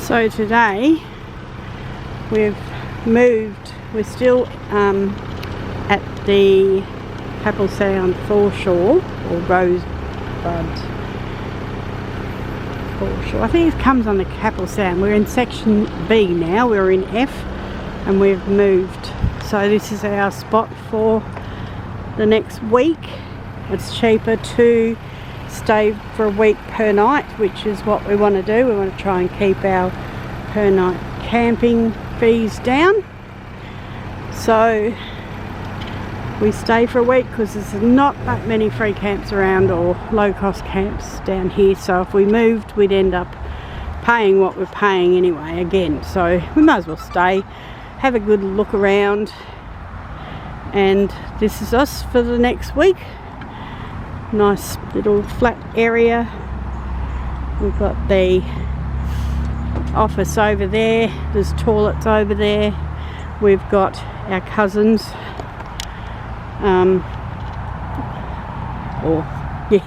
So today we've moved, we're still at the Capel Sound foreshore, or Rosebud foreshore. I think it comes on the Capel Sound. We're in section B now, we're in F and we've moved. So this is our spot for the next week. It's cheaper to stay for a week per night, which is what we want to do. We want to try and keep our per night camping fees down. So we stay for a week because there's not that many free camps around or low cost camps down here. So if we moved, we'd end up paying what we're paying anyway again. So we might as well stay, have a good look around. And this is us for the next week. Nice little flat area. We've got the office over there, there's toilets over there. We've got our cousins,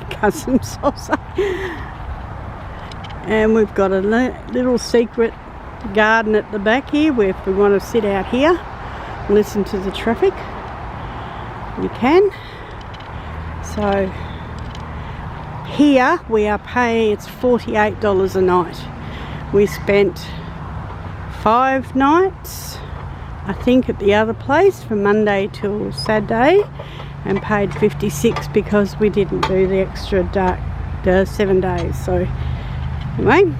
cousins I'll say. And we've got a little secret garden at the back here where if we want to sit out here and listen to the traffic, we can. So here we are paying, it's $48 a night. We spent 5 nights, I think, at the other place from Monday till Saturday, and paid $56 because we didn't do the extra 7 days. So anyway,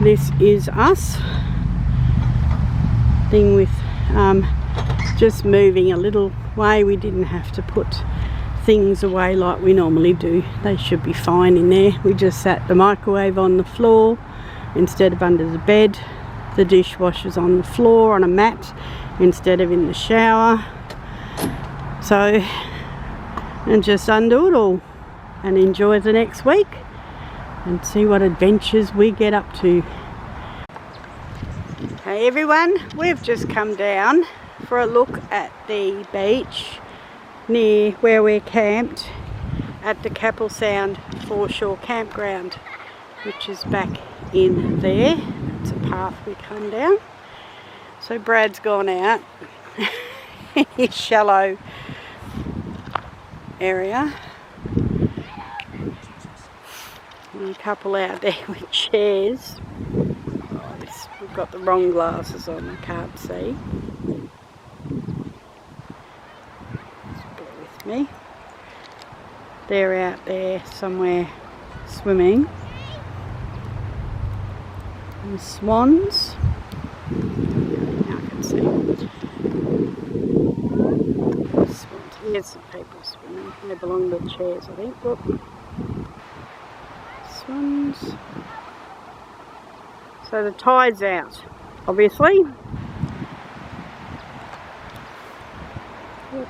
this is us. Thing with just moving a little way, we didn't have to put things away like we normally do. They should be fine in there. We just sat the microwave on the floor instead of under the bed. The dishwasher's on the floor on a mat instead of in the shower. So, and just undo it all and enjoy the next week and see what adventures we get up to. Hey everyone, we've just come down for a look at the beach near where we're camped at the Capel Sound foreshore campground, which is back in there. It's a path we come down. So Brad's gone out in his shallow area. And a couple out there with chairs. We've got the wrong glasses on, I can't see. Me. They're out there somewhere swimming. And the swans. Now I can see. Swans. Here's some people swimming. They belong to the chairs, I think. Whoop. Swans. So the tide's out, obviously. Whoop.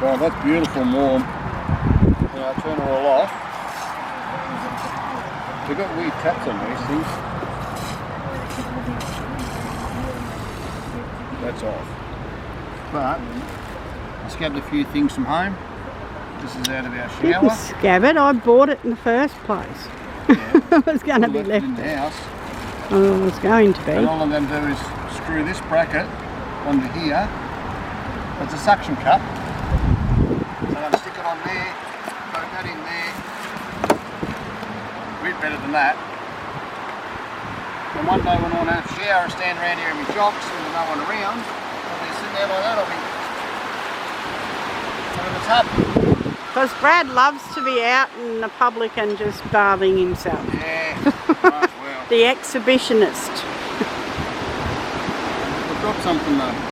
Well, that's beautiful and warm. Now I'll turn it all off. They've got weird taps on these things. That's off. But I scabbed a few things from home. This is out of our shower. Didn't scab it, I bought it in the first place. Yeah. It was going to be left in the house. Oh, it was going to be. And all I'm going to do is screw this bracket onto here. It's a suction cup. So I'm going to stick it on there, put that in there. A bit better than that. And one day when I want to shower and stand around here in my jocks and there's no one around, I'll be sitting there like that, I'll be in the tub. Because Brad loves to be out in the public and just bathing himself. Yeah, might as well. The exhibitionist. I've got something though.